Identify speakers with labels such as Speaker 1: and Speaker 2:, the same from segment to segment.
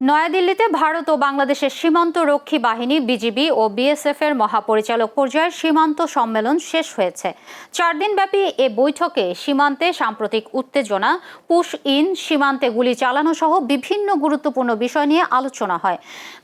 Speaker 1: নয়াদিল্লিতে ভারত ও বাংলাদেশের সীমান্ত রক্ষী বাহিনী বিজিবি ও বিএসএফ এর মহাপরিচালক পর্যায়ের সীমান্ত সম্মেলন শেষ হয়েছে। 4 দিনব্যাপী এ বৈঠকে সীমান্তে সাম্প্রতিক উত্তেজনা, পুশ ইন, সীমান্তে গুলি চালানো সহ বিভিন্ন গুরুত্বপূর্ণ বিষয় নিয়ে আলোচনা হয়।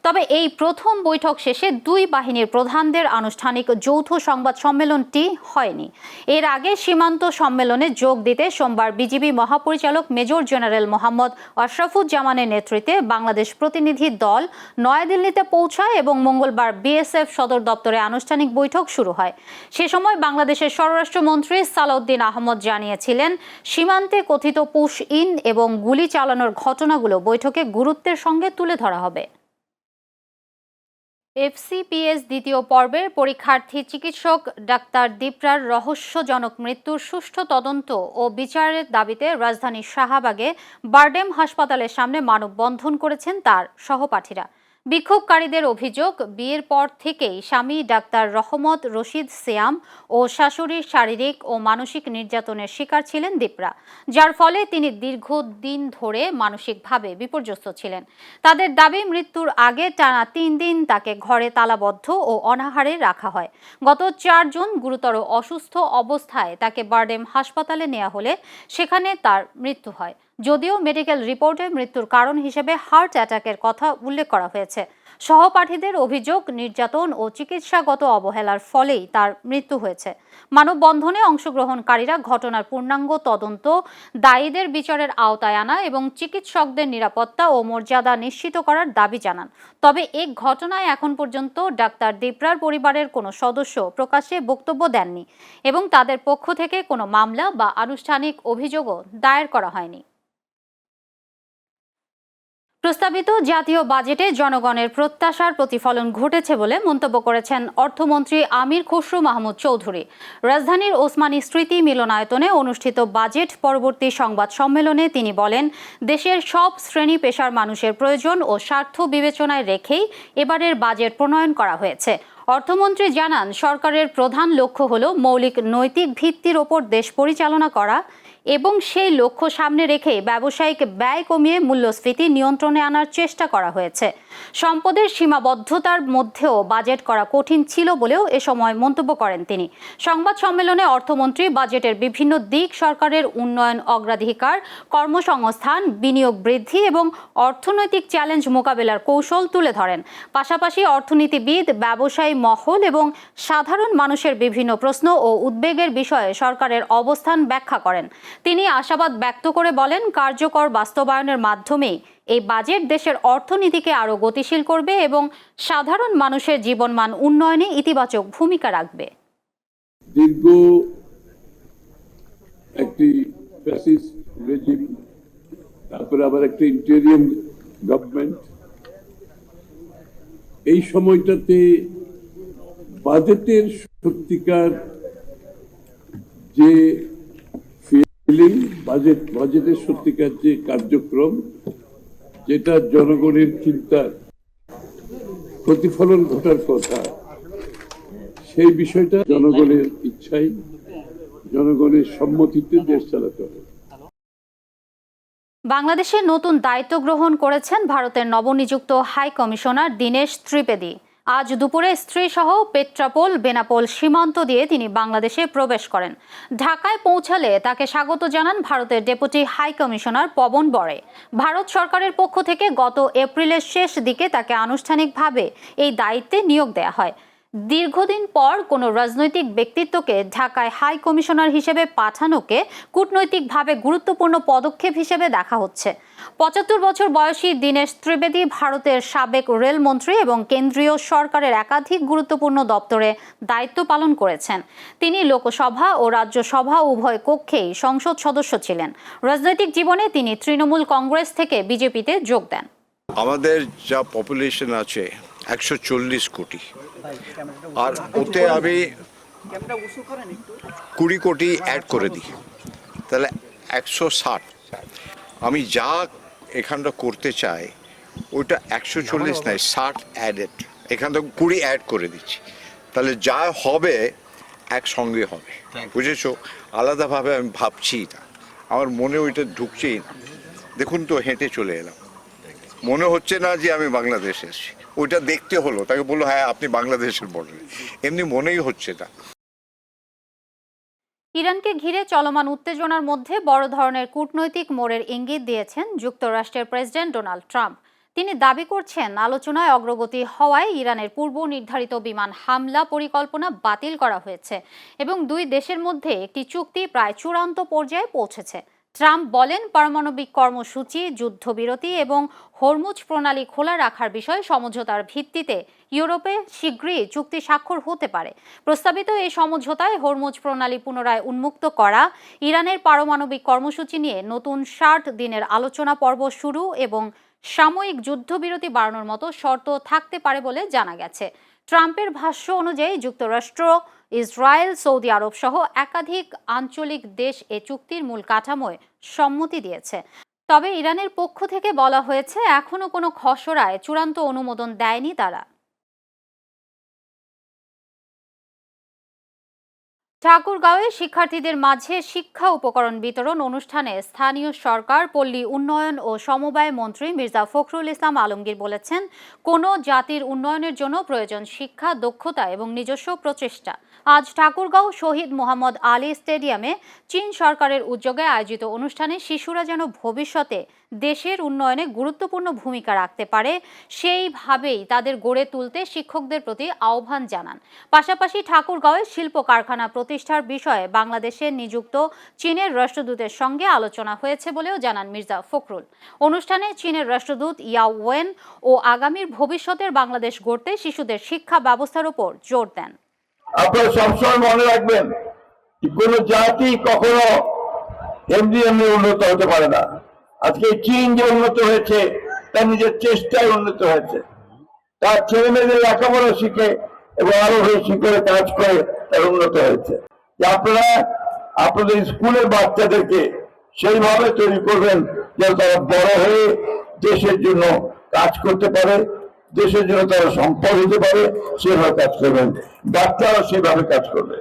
Speaker 1: তবে এই প্রথম বৈঠক শেষে দুই বাহিনীর প্রধানদের আনুষ্ঠানিক যৌথ সংবাদ সম্মেলনটি হয়নি। এর আগে সীমান্ত সম্মেলনে যোগ দিতে সোমবার বিজিবি মহাপরিচালক মেজর জেনারেল মোহাম্মদ আশরাফুজ্জামানের নেতৃত্বে বাংলাদেশ প্রতিনিধি দল নয়াদিল্লিতে পৌঁছায় এবং মঙ্গলবার বিএসএফ সদর দপ্তরে আনুষ্ঠানিক বৈঠক শুরু হয়। সে সময় বাংলাদেশের স্বরাষ্ট্রমন্ত্রী সালাউদ্দিন আহমদ জানিয়েছিলেন, সীমান্তে কথিত পুশ ইন এবং গুলি চালানোর ঘটনাগুলো বৈঠকে গুরুত্বের সঙ্গে তুলে ধরা হবে। এফসিপিএস দ্বিতীয় পর্বের পরীক্ষার্থী চিকিৎসক ডাক্তার দীপরার রহস্যজনক মৃত্যুর সুষ্ঠু তদন্ত ও বিচারের দাবিতে রাজধানীর শাহবাগে বারডেম হাসপাতালের সামনে মানববন্ধন করেছেন তার সহপাঠীরা। বিক্ষোভকারীদের অভিযোগ, বিয়ের পর থেকেই স্বামী ডাক্তার রহমত রশিদ সিয়াম ও শাশুড়ির শারীরিক ও মানসিক নির্যাতনের শিকার ছিলেন দীপরা, যার ফলে তিনি দীর্ঘদিন ধরে মানসিকভাবে বিপর্যস্ত ছিলেন। তাদের দাবি, মৃত্যুর আগে টানা 3 দিন তাকে ঘরে তালাবদ্ধ ও অনাহারে রাখা হয়। গত 4 জুন গুরুতর অসুস্থ অবস্থায় তাকে বারডেম হাসপাতালে নেওয়া হলে সেখানে তার মৃত্যু হয়। যদিও মেডিকেল রিপোর্টে মৃত্যুর কারণ হিসেবে হার্ট অ্যাটাকের কথা উল্লেখ করা হয়েছে। সহপাঠীদের অভিযোগ, নির্যাতন ও চিকিৎসাগত অবহেলার ফলেই তার মৃত্যু হয়েছে। মানববন্ধনে অংশগ্রহণকারীরা ঘটনার পূর্ণাঙ্গ তদন্ত, দায়ীদের বিচারের আওতায় আনা এবং চিকিৎসকদের নিরাপত্তা ও মর্যাদা নিশ্চিত করার দাবি জানান। তবে এই ঘটনায় এখন পর্যন্ত ডাক্তার দীপরার পরিবারের কোনো সদস্য প্রকাশ্যে বক্তব্য দেননি এবং তাদের পক্ষ থেকে কোনো মামলা বা আনুষ্ঠানিক অভিযোগও দায়ের করা হয়নি। প্রস্তাবিত জাতীয় বাজেটে জনগণের প্রত্যাশার প্রতিফলন ঘটেছে বলে মন্তব্য করেছেন অর্থমন্ত্রী আমির খসরু মাহমুদ চৌধুরী। রাজধানীর ওসমানী স্মৃতি মিলনায়তনে অনুষ্ঠিত বাজেট পরবর্তী সংবাদ সম্মেলনে তিনি বলেন, দেশের সব শ্রেণী পেশার মানুষের প্রয়োজন ও স্বার্থ বিবেচনায় রেখেই এবারের বাজেট প্রণয়ন করা হয়েছে। অর্থমন্ত্রী জানান, সরকারের প্রধান লক্ষ্য হল মৌলিক নৈতিক ভিত্তির ওপর দেশ পরিচালনা করা এবং সেই লক্ষ্য সামনে রেখে ব্যবসায়িক ব্যয় কমিয়ে মূল্যস্ফীতি নিয়ন্ত্রণে আনার চেষ্টা করা হয়েছে। সম্পদের সীমাবদ্ধতার মধ্যেও বাজেট করা কঠিন ছিল বলেও এ সময় মন্তব্য করেন তিনি। সংবাদ সম্মেলনে অর্থমন্ত্রী বাজেটের বিভিন্ন দিক, সরকারের উন্নয়ন অগ্রাধিকার, কর্মসংস্থান, বিনিয়োগ বৃদ্ধি এবং অর্থনৈতিক চ্যালেঞ্জ মোকাবেলার কৌশল তুলে ধরেন। পাশাপাশি অর্থনীতিবিদ, ব্যবসায়ী মহল এবং সাধারণ মানুষের বিভিন্ন প্রশ্ন ও উদ্বেগের বিষয়ে সরকারের অবস্থান ব্যাখ্যা করেন। তিনি আশাবাদ ব্যক্ত করে বলেন, কার্যকর বাস্তবায়নের মাধ্যমে এই বাজেট দেশের অর্থনীতিকে আরও গতিশীল করবে এবং সাধারণ মানুষের জীবনমান উন্নয়নে ইতিবাচক ভূমিকা রাখবে।
Speaker 2: দীর্ঘ একটি ফ্যাসিস্ট রেজিম, তারপরে আবার একটা ইন্টেরিয়াম গভর্নমেন্ট, এই সময়টাতে বাজেটের সত্যিকার যে বাজেটের সত্যিকার যে কার্যক্রম, যেটা জনগণের চিন্তার প্রতিফলন ঘটার কথা, সেই বিষয়টা জনগণের ইচ্ছাই, জনগণের সম্মতিতে দেশ চালাতে হবে।
Speaker 1: বাংলাদেশে নতুন দায়িত্ব গ্রহণ করেছেন ভারতের নবনিযুক্ত হাই কমিশনার দীনেশ ত্রিবেদী। আজ দুপুরে স্ত্রী সহ পেট্রাপোল বেনাপোল সীমান্ত দিয়ে তিনি বাংলাদেশে প্রবেশ করেন। ঢাকায় পৌঁছালে তাকে স্বাগত জানান ভারতের ডেপুটি হাই কমিশনার পবন বড়ে। ভারত সরকারের পক্ষ থেকে গত এপ্রিলের শেষ দিকে তাকে আনুষ্ঠানিকভাবে এই দায়িত্বে নিয়োগ দেওয়া হয়। দীর্ঘদিন পর কোনো রাজনৈতিক ব্যক্তিত্বকে ঢাকায় হাই কমিশনার হিসেবে পাঠানোকে কূটনৈতিকভাবে গুরুত্বপূর্ণ পদক্ষেপ হিসেবে দেখা হচ্ছে। 75 বছর বয়সী দীনেশ ত্রিবেদী ভারতের সাবেক রেলমন্ত্রী এবং কেন্দ্রীয় সরকারের একাধিক গুরুত্বপূর্ণ দপ্তরে দায়িত্ব পালন করেছেন। তিনি লোকসভা ও রাজ্যসভা উভয় কক্ষেই সংসদ সদস্য ছিলেন। রাজনৈতিক জীবনে তিনি তৃণমূল কংগ্রেস থেকে বিজেপিতে যোগ দেন।
Speaker 3: আমাদের যা পপুলেশন আছে 140 কোটি, আর ওতে আমি 20 কোটি অ্যাড করে দিই, তাহলে 160। আমি যা এখানটা করতে চাই ওইটা 140 নয়, 60 অ্যাডেড, এখান থেকে 20 অ্যাড করে দিচ্ছি, তাহলে যা হবে একসঙ্গে হবে, বুঝেছো? আলাদাভাবে আমি ভাবছি না, আমার মনে ওইটা ঢুকছেই না। দেখুন তো, হেঁটে চলে এলাম। মনে হচ্ছে না যে আমি বাংলাদেশে এসেছি। ওইটা দেখতে হলো, তাকে বললো হ্যাঁ আপনি বাংলাদেশের বর্ডারে, এমনি মনেই হচ্ছে না।
Speaker 1: ইরানকে ঘিরে চলমান উত্তেজনার মধ্যে বড় ধরনের কূটনৈতিক মোড়ের ইঙ্গিত দিয়েছেন যুক্তরাষ্ট্রের প্রেসিডেন্ট ডোনাল্ড ট্রাম্প। তিনি দাবি করছেন আলোচনায় অগ্রগতি হওয়ায় ইরানের পূর্ব নির্ধারিত বিমান হামলা পরিকল্পনা বাতিল করা হয়েছে এবং দুই দেশের মধ্যে একটি চুক্তি প্রায় চূড়ান্ত পর্যায়ে পৌঁছেছে। ট্রাম্প বলেন, পারমাণবিক কর্মসূচি, যুদ্ধবিরতি এবং হরমুজ প্রণালী খোলা রাখার বিষয়ে সমঝোতার ভিত্তিতে ইউরোপে শীঘ্রই চুক্তি স্বাক্ষর হতে পারে। প্রস্তাবিত এই সমঝোতায় হরমুজ প্রণালী পুনরায় উন্মুক্ত করা, ইরানের পারমাণবিক কর্মসূচি নিয়ে নতুন 60 দিনের আলোচনা পর্ব শুরু এবং সাময়িক যুদ্ধবিরতি বাড়ানোর মতো শর্ত থাকতে পারে বলে জানা গেছে। ট্রাম্পের ভাষ্য অনুযায়ী যুক্তরাষ্ট্র, ইসরায়েল, সৌদি আরব সহ একাধিক আঞ্চলিক দেশ এ চুক্তির মূল কাঠামোয় সম্মতি দিয়েছে। তবে ইরানের পক্ষ থেকে বলা হয়েছে এখনো কোনো খসড়ায় চূড়ান্ত অনুমোদন দেয়নি তারা। ঠাকুরগাঁওয়ে শিক্ষার্থীদের মাঝে শিক্ষা উপকরণ বিতরণ অনুষ্ঠানে স্থানীয় সরকার, পল্লী উন্নয়ন ও সমবায় মন্ত্রী মির্জা ফখরুল ইসলাম আলমগীর বলেছেন, কোনো জাতির উন্নয়নের জন্য প্রয়োজন শিক্ষা, দক্ষতা এবং নিজস্ব প্রচেষ্টা। আজ ঠাকুরগাঁও শহীদ মোহাম্মদ আলী স্টেডিয়ামে চীন সরকারের উদ্যোগে আয়োজিত অনুষ্ঠানে শিশুরা যেন ভবিষ্যতে দেশের উন্নয়নে গুরুত্বপূর্ণ ভূমিকা রাখতে পারে সেইভাবেই তাদের গড়ে তুলতে শিক্ষকদের প্রতি আহ্বান জানান। পাশাপাশি ঠাকুরগাঁওয়ে শিল্প কারখানা প্রতিষ্ঠার বিষয়ে বাংলাদেশে নিযুক্ত চীনের রাষ্ট্রদূতের সঙ্গে আলোচনা হয়েছে বলেও জানান মির্জা ফখরুল। অনুষ্ঠানে চীনের রাষ্ট্রদূত ইয়াও ওয়েন ও আগামীর ভবিষ্যতের বাংলাদেশ গড়তে শিশুদের শিক্ষা ব্যবস্থার উপর জোর দেন।
Speaker 4: আপনারা সবসময় মনে রাখবেন, কোন জাতি কখনো এমনি এমনি উন্নত হতে পারে না। আজকে চীন যে উন্নত হয়েছে তার নিজের চেষ্টায় উন্নত হয়েছে। তার ছেলে মেয়েদের লেখাপড়া শিখে এবং আরো বেশি করে কাজ করে তার উন্নত হয়েছে। আপনারা আপনাদের স্কুলের বাচ্চাদেরকে সেইভাবে তৈরি করবেন যেন তারা বড় হয়ে দেশের জন্য কাজ করতে পারে, দেশের জন্য তারা সম্পদ হতে পারে, সেভাবে কাজ করবেন। ডাক্তাররা সেভাবে কাজ করবে।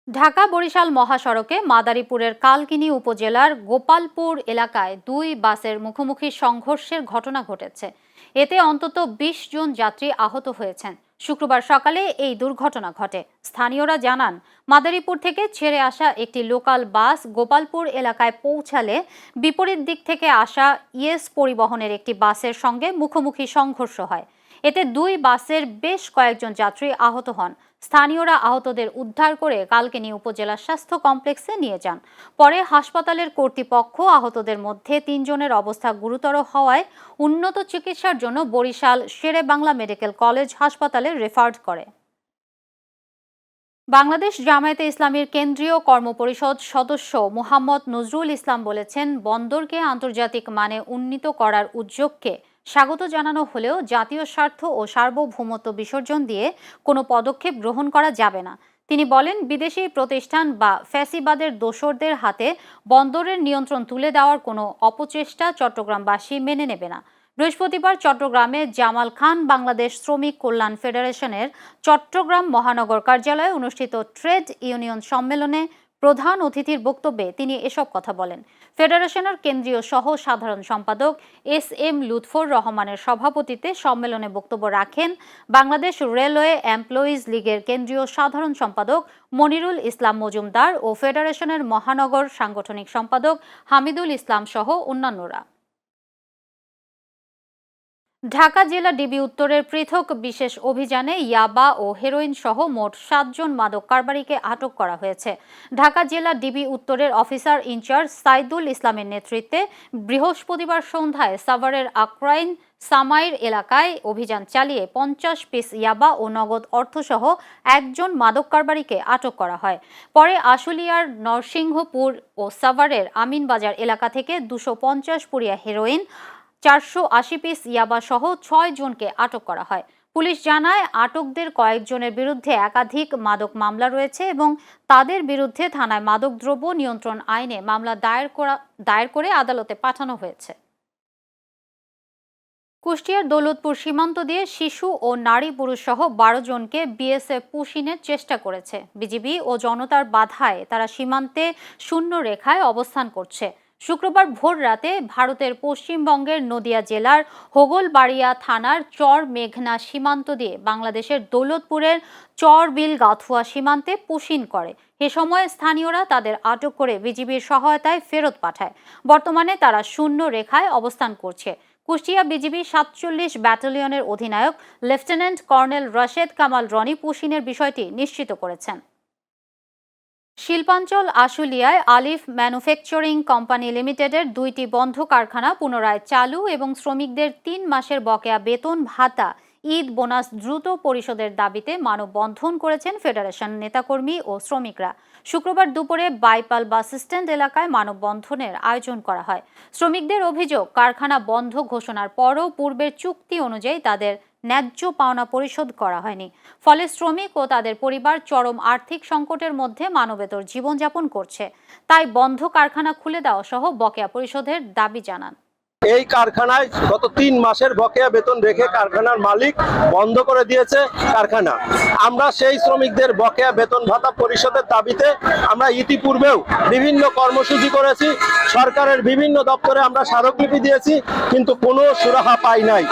Speaker 1: ঢাকা বরিশাল মহাসড়কে মাদারীপুরের কালকিনি উপজেলার গোপালপুর এলাকায় দুই বাসের মুখোমুখি সংঘর্ষের ঘটনা ঘটেছে। এতে অন্তত 20 জন যাত্রী আহত হয়েছেন। শুক্রবার সকালে এই দুর্ঘটনা ঘটে। স্থানীয়রা জানান, মাদারীপুর থেকে ছেড়ে আসা একটি লোকাল বাস গোপালপুর এলাকায় পৌঁছালে বিপরীত দিক থেকে আসা ইয়েস পরিবহনের একটি বাসের সঙ্গে মুখোমুখি সংঘর্ষ হয়। এতে দুই বাসের বেশ কয়েকজন যাত্রী আহত হন। স্থানীয়রা আহতদের উদ্ধার করে কালকিনি উপজেলা স্বাস্থ্য কমপ্লেক্সে নিয়ে যান। পরে হাসপাতালের কর্তৃপক্ষ আহতদের মধ্যে 3 জনের অবস্থা গুরুতর হওয়ায় উন্নত চিকিৎসার জন্য বরিশাল শেরে বাংলা মেডিকেল কলেজ হাসপাতালে রেফার করে। বাংলাদেশ জামায়াতে ইসলামীর কেন্দ্রীয় কর্মপরিষদ সদস্য মুহাম্মদ নজরুল ইসলাম বলেছেন, বন্দরকে আন্তর্জাতিক মানে উন্নীত করার উদ্যোগকে স্বাগত জানানো হলেও জাতীয় স্বার্থ ও সার্বভৌমত্ব বিসর্জন দিয়ে কোনো পদক্ষেপ গ্রহণ করা যাবে না। তিনি বলেন, বিদেশি প্রতিষ্ঠান বা ফ্যাসিবাদের দোসরদের হাতে বন্দরের নিয়ন্ত্রণ তুলে দেওয়ার কোনো অপচেষ্টা চট্টগ্রামবাসী মেনে নেবে না। বৃহস্পতিবার চট্টগ্রামে জামাল খান বাংলাদেশ শ্রমিক কল্যাণ ফেডারেশনের চট্টগ্রাম মহানগর কার্যালয়ে অনুষ্ঠিত ট্রেড ইউনিয়ন সম্মেলনে প্রধান অতিথির বক্তব্যে তিনি এসব কথা বলেন। ফেডারেশনের কেন্দ্রীয় সহ সাধারণ সম্পাদক SM লুৎফর রহমানের সভাপতিত্বে সম্মেলনে বক্তব্য রাখেন বাংলাদেশ রেলওয়ে এমপ্লয়িজ লীগের কেন্দ্রীয় সাধারণ সম্পাদক মনিরুল ইসলাম মজুমদার ও ফেডারেশনের মহানগর সাংগঠনিক সম্পাদক হামিদুল ইসলাম সহ অন্যান্যরা। ঢাকা জেলা ডিবি উত্তরের পৃথক বিশেষ অভিযানে ইয়াবা ও হেরোইন সহ মোট 7 জন মাদক কারবারিকে আটক করা হয়েছে। ঢাকা জেলা ডিবি উত্তরের অফিসার ইনচার্জ সাইদুল ইসলামের নেতৃত্বে বৃহস্পতিবার সন্ধ্যায় সাভারের আকরাইন সামাইর এলাকায় অভিযান চালিয়ে 50 পিস ইয়াবা ও নগদ অর্থসহ 1 জন মাদক কারবারিকে আটক করা হয়। পরে আশুলিয়ার নরসিংহপুর ও সাভারের আমিনবাজার এলাকা থেকে 250 পুরিয়া হেরোইন, 480 পিস ইয়াবা সহ 6 জনকে আটক করা হয়। পুলিশ জানায়, আটকদের কয়েকজনের বিরুদ্ধে একাধিক মাদক মামলা রয়েছে এবং তাদের বিরুদ্ধে থানায় মাদকদ্রব্য নিয়ন্ত্রণ আইনে মামলা দায়ের করে আদালতে পাঠানো হয়েছে। কুষ্টিয়ার দৌলতপুর সীমান্ত দিয়ে শিশু ও নারী পুরুষ সহ 12 জনকে বিএসএফ পুশিনের চেষ্টা করেছে। বিজিবি ও জনতার বাধায় তারা সীমান্তে শূন্য রেখায় অবস্থান করছে। শুক্রবার ভোর রাতে ভারতের পশ্চিমবঙ্গের নদিয়া জেলার হোগলবাড়িয়া থানার চর মেঘনা সীমান্ত দিয়ে বাংলাদেশের দৌলতপুরের চরবিল গাথুয়া সীমান্তে পুশিন করে। এ সময় স্থানীয়রা তাদের আটক করে বিজিবির সহায়তায় ফেরত পাঠায়। বর্তমানে তারা শূন্য রেখায় অবস্থান করছে। কুষ্টিয়া বিজিবি ৪৭ ব্যাটালিয়নের অধিনায়ক লেফটেন্যান্ট কর্নেল রাশেদ কামাল রনি পুশিনের বিষয়টি নিশ্চিত করেছেন। শিল্পাঞ্চল আশুলিয়ায় আলিফ ম্যানুফ্যাকচারিং কোম্পানি লিমিটেডের ২টি বন্ধ কারখানা পুনরায় চালু এবং শ্রমিকদের ৩ মাসের বকেয়া বেতন ভাতা, ঈদ বোনাস দ্রুত পরিশোধের দাবিতে মানববন্ধন করেছেন ফেডারেশন নেতাকর্মী ও শ্রমিকরা। শুক্রবার দুপুরে বাইপাল বাস স্ট্যান্ড এলাকায় মানববন্ধনের আয়োজন করা হয়। শ্রমিকদের অভিযোগ, কারখানা বন্ধ ঘোষণার পরও পূর্বের চুক্তি অনুযায়ী তাদের ন্যায্য পাওনা পরিশোধ করা হয়নি। ফলে শ্রমিক ও তাদের পরিবার চরম আর্থিক সংকটের মধ্যে মানবেতর জীবনযাপন করছে। তাই বন্ধ কারখানা খুলে দেওয়া সহ বকেয়া পরিশোধের দাবি জানান।
Speaker 5: এই কারখানায় গত ৩ মাসের বকেয়া বেতন রেখে কারখানার মালিক বন্ধ করে দিয়েছে কারখানা। আমরা সেই শ্রমিকদের বকেয়া বেতন ভাতা পরিশোধের দাবিতে আমরা ইতিপূর্বেও বিভিন্ন কর্মসূচি করেছি, সরকারের বিভিন্ন দপ্তরে আমরা স্মারকলিপি দিয়েছি, কিন্তু কোনো সুরাহা পাই নাই।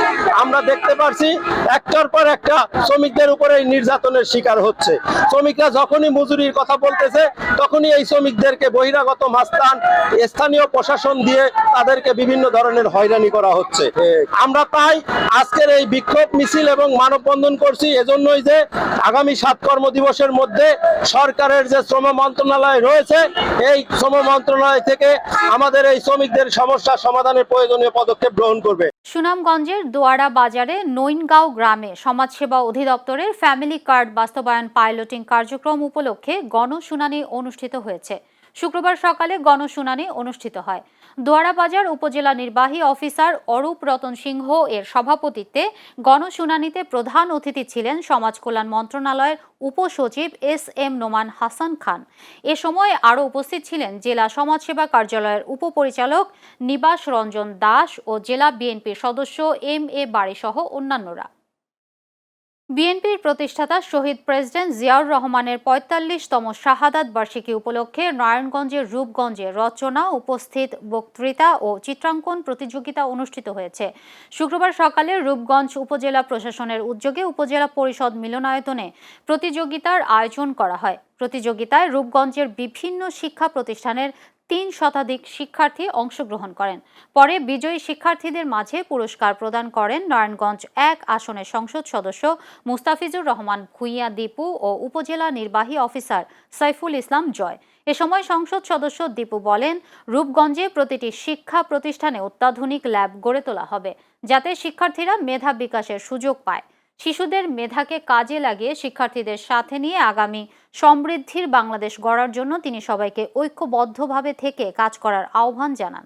Speaker 5: আমরা দেখতে পাচ্ছি একটার পর একটা শ্রমিকদের উপরে নির্যাতনের শিকার হচ্ছে। শ্রমিকরা যখনই মজুরির কথা বলতেছে তখনই এই শ্রমিকদেরকে বহিরাগত মাস্তান, স্থানীয় প্রশাসন দিয়ে তাদেরকে বিভিন্ন ধরনের হয়রানি করা হচ্ছে। আমরা তাই আজকের এই বিক্ষোভ মিছিল এবং মানববন্ধন করছি এজন্যই যে আগামী ৭ কর্মদিবসের মধ্যে সরকারের যে শ্রম মন্ত্রণালয় রয়েছে, এই শ্রম মন্ত্রণালয় থেকে আমাদের এই শ্রমিকদের সমস্যা সমাধানের প্রয়োজনীয় পদক্ষেপ গ্রহণ করবে।
Speaker 1: সুনামগঞ্জের দোয়ারা বাজারে নইনগাঁও গ্রামে সমাজসেবা অধিদপ্তরের ফ্যামিলি কার্ড বাস্তবায়ন পাইলটিং কার্যক্রম উপলক্ষে গণশুনানি অনুষ্ঠিত হয়েছে। শুক্রবার সকালে গণশুনানি অনুষ্ঠিত হয়। দোয়ারা বাজার উপজেলা নির্বাহী অফিসার অরূপ রতন সিংহ এর সভাপতিত্বে গণশুনানিতে প্রধান অতিথি ছিলেন সমাজ কল্যাণ মন্ত্রণালয়ের উপসচিব এস.এম. নোমান হাসান খান। এ সময় আরও উপস্থিত ছিলেন জেলা সমাজসেবা কার্যালয়ের উপপরিচালক নিবাস রঞ্জন দাস ও জেলা বিএনপির সদস্য এম.এ. বাড়ি সহ অন্যান্যরা। বিএনপির প্রতিষ্ঠাতা শহীদ প্রেসিডেন্ট জিয়াউর রহমানের ৪৫তম শাহাদাত বার্ষিকী উপলক্ষে নারায়ণগঞ্জের রূপগঞ্জে রচনা, উপস্থিত বক্তৃতা ও চিত্রাঙ্কন প্রতিযোগিতা অনুষ্ঠিত হয়েছে। শুক্রবার সকালে রূপগঞ্জ উপজেলা প্রশাসনের উদ্যোগে উপজেলা পরিষদ মিলনায়তনে প্রতিযোগিতার আয়োজন করা হয়। প্রতিযোগিতায় রূপগঞ্জের বিভিন্ন শিক্ষা প্রতিষ্ঠানের ৩ শতাধিক শিক্ষার্থী অংশগ্রহণ করেন। পরে বিজয়ী শিক্ষার্থীদের মাঝে পুরস্কার প্রদান করেন নারায়ণগঞ্জ ১ আসনের সংসদ সদস্য মুস্তাফিজুর রহমান ভূঁইয়া দীপু ও উপজেলা নির্বাহী অফিসার সাইফুল ইসলাম জয়। এ সময় সংসদ সদস্য দীপু বলেন, রূপগঞ্জে প্রতিটি শিক্ষা প্রতিষ্ঠানে অত্যাধুনিক ল্যাব গড়ে তোলা হবে, যাতে শিক্ষার্থীরা মেধা বিকাশের সুযোগ পায়। শিশুদের মেধাকে কাজে লাগিয়ে শিক্ষার্থীদের সাথে নিয়ে আগামী সমৃদ্ধির বাংলাদেশ গড়ার জন্য তিনি সবাইকে ঐক্যবদ্ধভাবে থেকে কাজ করার আহ্বান জানান।